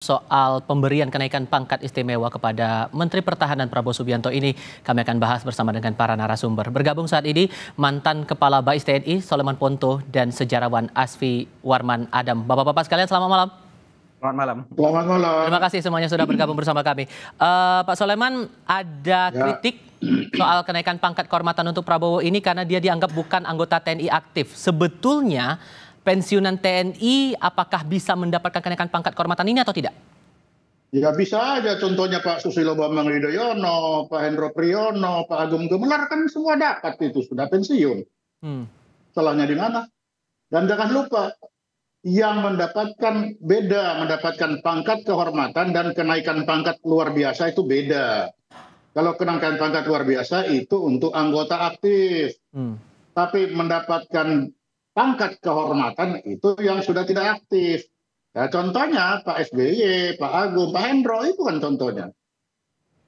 Soal pemberian kenaikan pangkat istimewa kepada Menteri Pertahanan Prabowo Subianto ini kami akan bahas bersama dengan para narasumber. Bergabung saat ini mantan Kepala Bais TNI Soleman Ponto dan sejarawan Asfi Warman Adam. Bapak-bapak sekalian selamat malam. Selamat malam. Selamat malam. Terima kasih semuanya sudah bergabung bersama kami. Pak Soleman, ada kritik soal kenaikan pangkat kehormatan untuk Prabowo ini karena dia dianggap bukan anggota TNI aktif. Sebetulnya pensiunan TNI apakah bisa mendapatkan kenaikan pangkat kehormatan ini atau tidak? Ya bisa aja, contohnya Pak Susilo Bambang Yudhoyono, Pak Hendro Priyono, Pak Agung Gemelar kan semua dapat itu, sudah pensiun. Salahnya di mana? Dan jangan lupa, yang mendapatkan pangkat kehormatan dan kenaikan pangkat luar biasa itu beda. Kalau kenaikan pangkat luar biasa itu untuk anggota aktif. Tapi mendapatkan pangkat kehormatan itu yang sudah tidak aktif. Ya, contohnya Pak SBY, Pak Agung, Pak Hendro itu kan contohnya.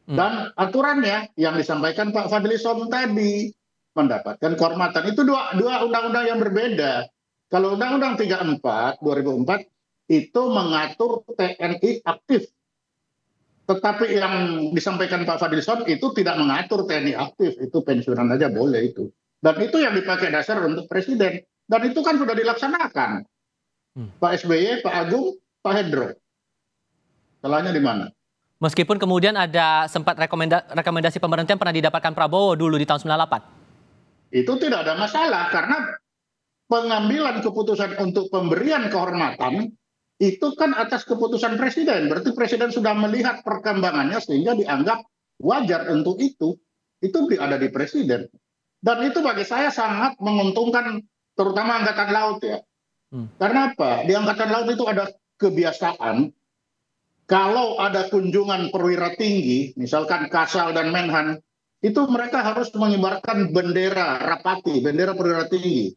Dan aturannya yang disampaikan Pak Fadlison tadi mendapatkan kehormatan itu dua undang-undang yang berbeda. Kalau Undang-Undang 34 2004 itu mengatur TNI aktif. Tetapi yang disampaikan Pak Fadlison itu tidak mengatur TNI aktif, itu pensiunan aja boleh itu. Dan itu yang dipakai dasar untuk presiden. Dan itu kan sudah dilaksanakan. Pak SBY, Pak Agung, Pak Hendro. Salahnya di mana? Meskipun kemudian ada sempat rekomendasi pemberhentian pernah didapatkan Prabowo dulu di tahun 98. Itu tidak ada masalah karena pengambilan keputusan untuk pemberian kehormatan itu kan atas keputusan presiden. Berarti presiden sudah melihat perkembangannya sehingga dianggap wajar untuk itu. Itu ada di presiden. Dan itu bagi saya sangat menguntungkan terutama Angkatan Laut ya. Karena apa? Di Angkatan Laut itu ada kebiasaan kalau ada kunjungan perwira tinggi, misalkan Kasal dan Menhan, itu mereka harus mengibarkan bendera Rapati, bendera perwira tinggi.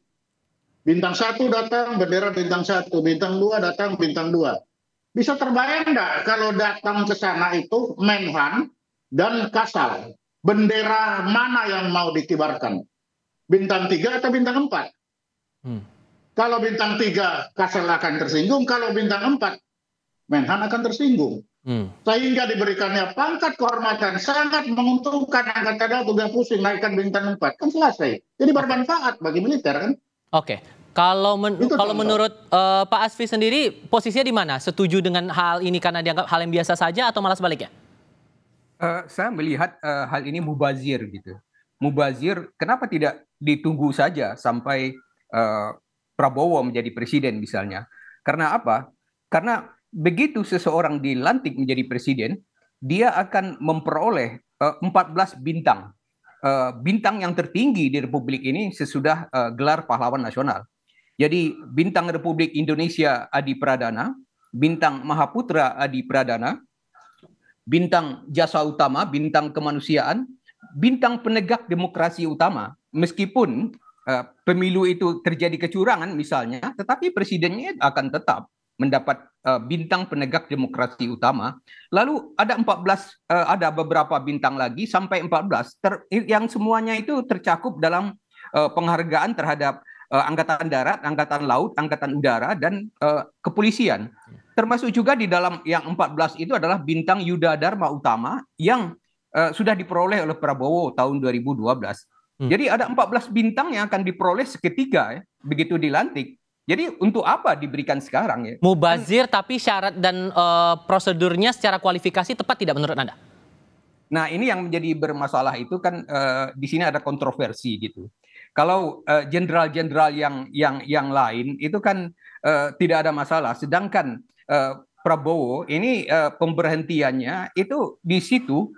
Bintang 1 datang, bendera bintang 1, bintang 2 datang, bintang 2. Bisa terbayang enggak kalau datang ke sana itu Menhan dan Kasal, bendera mana yang mau dikibarkan? Bintang 3 atau bintang 4? Kalau bintang 3 Kasal akan tersinggung, kalau bintang 4 Menhan akan tersinggung. Sehingga diberikannya pangkat kehormatan sangat menguntungkan Angkatan Laut, udah pusing naikkan bintang 4 kan selesai. Jadi bermanfaat bagi militer kan. Oke. Kalau menurut Pak Asfi sendiri posisinya di mana? Setuju dengan hal ini karena dianggap hal yang biasa saja atau malah sebaliknya? Saya melihat hal ini mubazir gitu. Mubazir, kenapa tidak ditunggu saja sampai Prabowo menjadi presiden misalnya? Karena apa? Karena begitu seseorang dilantik menjadi presiden, dia akan memperoleh 14 bintang. Bintang yang tertinggi di Republik ini sesudah gelar pahlawan nasional. Jadi bintang Republik Indonesia Adi Pradana, bintang Mahaputra Adi Pradana, bintang jasa utama, bintang kemanusiaan, bintang penegak demokrasi utama. Meskipun pemilu itu terjadi kecurangan misalnya, tetapi presidennya akan tetap mendapat bintang penegak demokrasi utama. Lalu ada 14, ada beberapa bintang lagi sampai 14 yang semuanya itu tercakup dalam penghargaan terhadap Angkatan Darat, Angkatan Laut, Angkatan Udara, dan kepolisian. Termasuk juga di dalam yang 14 itu adalah bintang Yuda Dharma Utama yang sudah diperoleh oleh Prabowo tahun 2012. Jadi ada 14 bintang yang akan diperoleh seketika ya, begitu dilantik. Jadi untuk apa diberikan sekarang ya? Mubazir tapi syarat dan prosedurnya secara kualifikasi tepat tidak menurut Anda? Nah ini yang menjadi bermasalah itu kan di sini ada kontroversi gitu. Kalau jenderal-jenderal yang lain itu kan tidak ada masalah. Sedangkan Prabowo ini pemberhentiannya itu di situ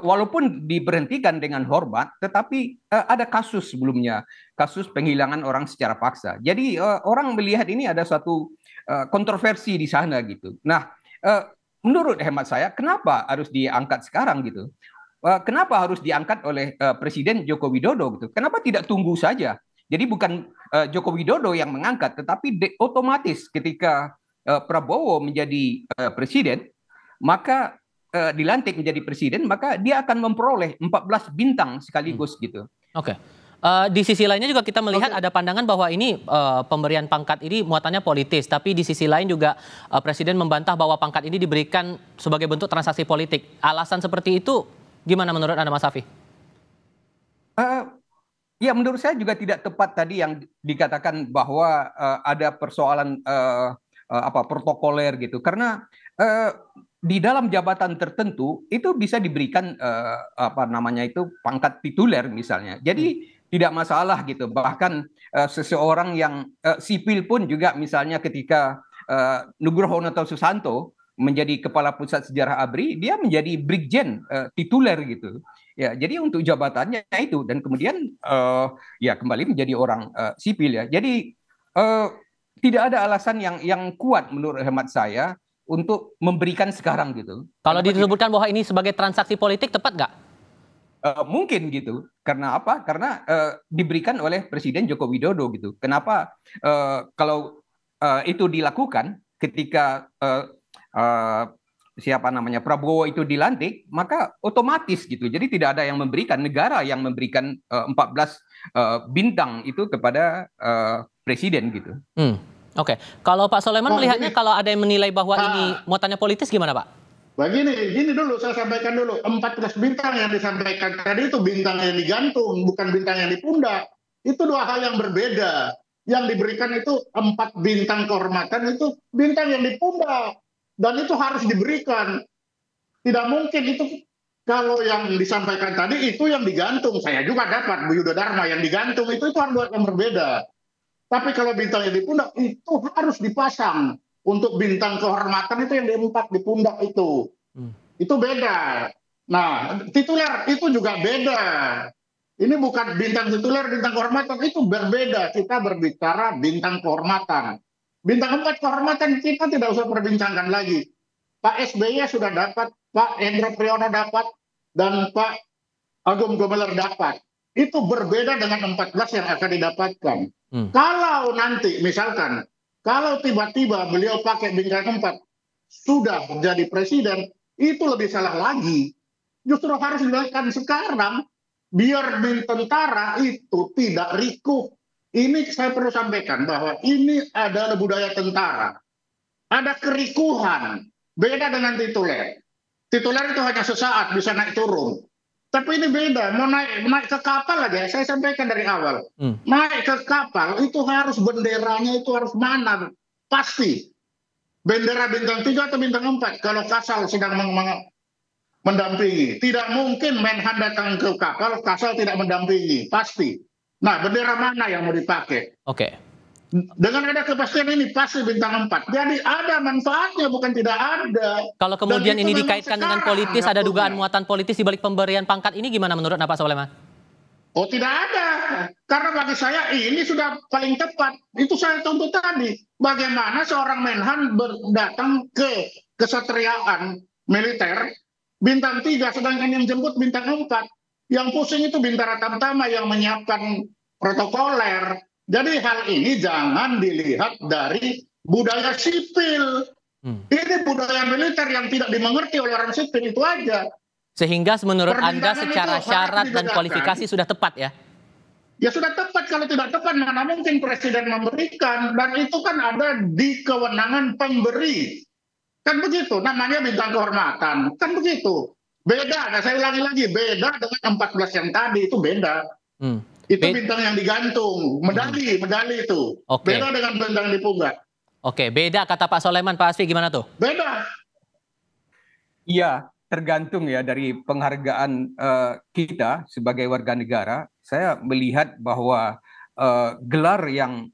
walaupun diberhentikan dengan hormat, tetapi ada kasus sebelumnya, kasus penghilangan orang secara paksa. Jadi orang melihat ini ada suatu kontroversi di sana gitu. Nah, menurut hemat saya, kenapa harus diangkat sekarang gitu? Kenapa harus diangkat oleh Presiden Joko Widodo gitu? Kenapa tidak tunggu saja? Jadi bukan Joko Widodo yang mengangkat, tetapi otomatis ketika Prabowo menjadi presiden, maka dilantik menjadi presiden, maka dia akan memperoleh 14 bintang sekaligus gitu. Oke. Di sisi lainnya juga kita melihat ada pandangan bahwa ini pemberian pangkat ini muatannya politis, tapi di sisi lain juga Presiden membantah bahwa pangkat ini diberikan sebagai bentuk transaksi politik. Alasan seperti itu gimana menurut Anda, Mas Safi? Ya, menurut saya juga tidak tepat tadi yang dikatakan bahwa ada persoalan protokoler gitu, karena di dalam jabatan tertentu itu bisa diberikan pangkat tituler misalnya. Jadi tidak masalah gitu. Bahkan seseorang yang sipil pun juga misalnya ketika Nugroho Noto Susanto menjadi kepala pusat sejarah ABRI, dia menjadi brigjen tituler gitu. Ya, jadi untuk jabatannya itu, dan kemudian ya kembali menjadi orang sipil ya. Jadi tidak ada alasan yang kuat menurut hemat saya untuk memberikan sekarang gitu. Kalau disebutkan bahwa ini sebagai transaksi politik, tepat nggak? Mungkin gitu. Karena apa? Karena diberikan oleh Presiden Joko Widodo gitu. Kenapa kalau itu dilakukan ketika Prabowo itu dilantik, maka otomatis gitu. Jadi tidak ada yang memberikan, negara yang memberikan 14 bintang itu kepada Presiden gitu. Oke. Kalau Pak Soleman melihatnya, kalau ada yang menilai bahwa ini muatannya politis, gimana Pak? Gini dulu, saya sampaikan dulu. 14 bintang yang disampaikan tadi itu bintang yang digantung, bukan bintang yang di pundak. Itu dua hal yang berbeda. Yang diberikan itu 4 bintang kehormatan, itu bintang yang di pundak. Dan itu harus diberikan. Tidak mungkin itu, kalau yang disampaikan tadi itu yang digantung. Saya juga dapat, Bu Yudo Dharma, yang digantung itu harus yang berbeda. Tapi kalau bintang yang di pundak, itu harus dipasang. Untuk bintang kehormatan itu yang di pundak itu. Itu beda. Nah, tituler itu juga beda. Ini bukan bintang tituler, bintang kehormatan itu berbeda. Kita berbicara bintang kehormatan. Bintang 4 kehormatan kita tidak usah perbincangkan lagi. Pak SBY sudah dapat, Pak Hendro Priyono dapat, dan Pak Agung Gumelar dapat. Itu berbeda dengan 14 yang akan didapatkan. Kalau nanti misalkan kalau tiba-tiba beliau pakai bintang 4 sudah jadi presiden, itu lebih salah lagi. Justru harus dilakukan sekarang biar tentara itu tidak rikuh. Ini saya perlu sampaikan bahwa ini adalah budaya tentara. Ada kerikuhan, beda dengan tituler. Tituler itu hanya sesaat bisa naik turun. Tapi ini beda, mau naik ke kapal aja, saya sampaikan dari awal. Naik ke kapal itu harus benderanya itu harus mana, pasti. Bendera bintang 3 atau bintang 4 kalau Kasal sedang mendampingi. Tidak mungkin Menhan datang ke kapal, Kasal tidak mendampingi, pasti. Nah, bendera mana yang mau dipakai? Oke. Dengan ada kepastian ini pasti bintang 4. Jadi ada manfaatnya, bukan tidak ada. Kalau kemudian ini dikaitkan dengan politis, ada dugaan muatan politis di balik pemberian pangkat ini, gimana menurut Pak Soleman? Oh, tidak ada. Karena bagi saya ini sudah paling tepat. Itu saya tuntut tadi. Bagaimana seorang Menhan datang ke kesatriaan militer bintang 3, sedangkan yang jemput bintang 4. Yang pusing itu Bintara Tamtama yang menyiapkan protokoler. Jadi hal ini jangan dilihat dari budaya sipil. Ini budaya militer yang tidak dimengerti oleh orang sipil, itu aja. Sehingga menurut Anda secara syarat dan kualifikasi sudah tepat ya? Ya sudah tepat, kalau tidak tepat mana mungkin Presiden memberikan. Dan itu kan ada di kewenangan pemberi. Kan begitu, namanya bintang kehormatan. Kan begitu. Beda, nah saya ulangi lagi, beda dengan 14 yang tadi, itu beda. Itu bintang yang digantung, medali itu. Beda dengan bintang di pundak. Oke, beda kata Pak Soleman. Pak Asfi gimana tuh? Beda. Iya, tergantung ya dari penghargaan kita sebagai warga negara. Saya melihat bahwa gelar yang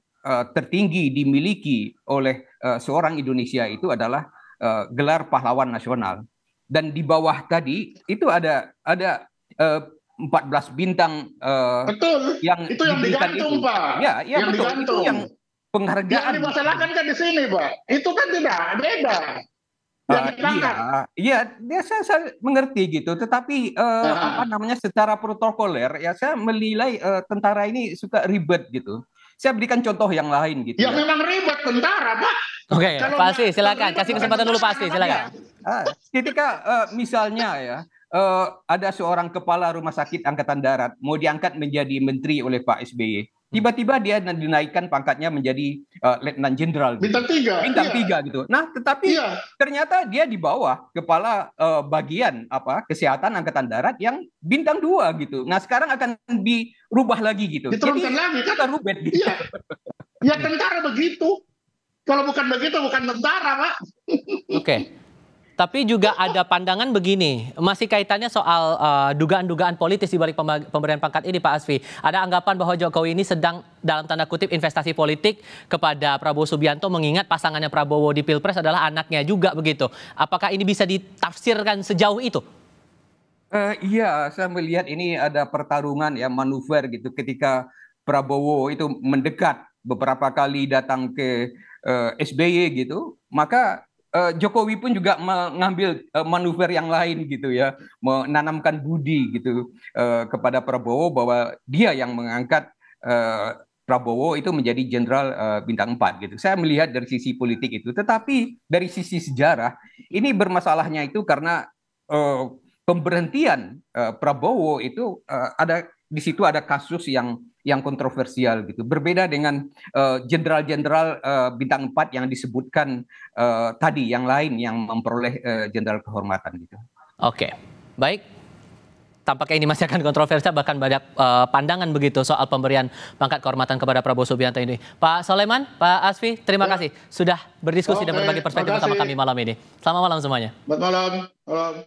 tertinggi dimiliki oleh seorang Indonesia itu adalah gelar pahlawan nasional. Dan di bawah tadi itu ada 14 bintang betul. Yang itu yang digantung itu. Pak. Ya yang betul. Digantung. Itu yang penghargaan. Yang dimasalahkan kan di sini, Pak. Itu kan tidak beda. Iya, saya mengerti gitu. Tetapi secara protokoler ya saya menilai tentara ini suka ribet gitu. Saya berikan contoh yang lain gitu. Ya memang ribet tentara, Pak. Oke, Pak Asfi silakan kasih kesempatan dulu Pak Asfi silakan. Ketika misalnya ya ada seorang kepala rumah sakit angkatan darat mau diangkat menjadi menteri oleh Pak SBY. Tiba-tiba dia dinaikkan pangkatnya menjadi letnan jenderal, gitu. Bintang 3. Bintang 3 gitu. Nah, tetapi ternyata dia di bawah kepala bagian kesehatan angkatan darat yang bintang 2 gitu. Nah, sekarang akan dirubah lagi gitu. Diturunkan lagi kan? Kita rubet gitu. Iya. Ya tentara begitu. Kalau bukan begitu bukan tentara, Pak. Oke. Tapi juga ada pandangan begini, masih kaitannya soal dugaan-dugaan politis di balik pemberian pangkat ini, Pak Asfi. Ada anggapan bahwa Jokowi ini sedang dalam tanda kutip investasi politik kepada Prabowo Subianto, mengingat pasangannya Prabowo di Pilpres adalah anaknya juga begitu. Apakah ini bisa ditafsirkan sejauh itu? Iya, saya melihat ini ada pertarungan ya, manuver gitu, ketika Prabowo itu mendekat beberapa kali datang ke SBY gitu, maka Jokowi pun juga mengambil manuver yang lain gitu ya, menanamkan budi gitu kepada Prabowo bahwa dia yang mengangkat Prabowo itu menjadi jenderal bintang 4 gitu. Saya melihat dari sisi politik itu, tetapi dari sisi sejarah ini bermasalahnya itu karena pemberhentian Prabowo itu ada di situ ada kasus yang kontroversial gitu. Berbeda dengan jenderal-jenderal bintang 4 yang disebutkan tadi, yang lain yang memperoleh jenderal kehormatan gitu. Oke, baik. Tampaknya ini masih akan kontroversial, bahkan banyak pandangan begitu soal pemberian pangkat kehormatan kepada Prabowo Subianto ini. Pak Soleman, Pak Asfi, terima kasih sudah berdiskusi dan berbagi perspektif bersama kami malam ini. Selamat malam semuanya. Selamat malam.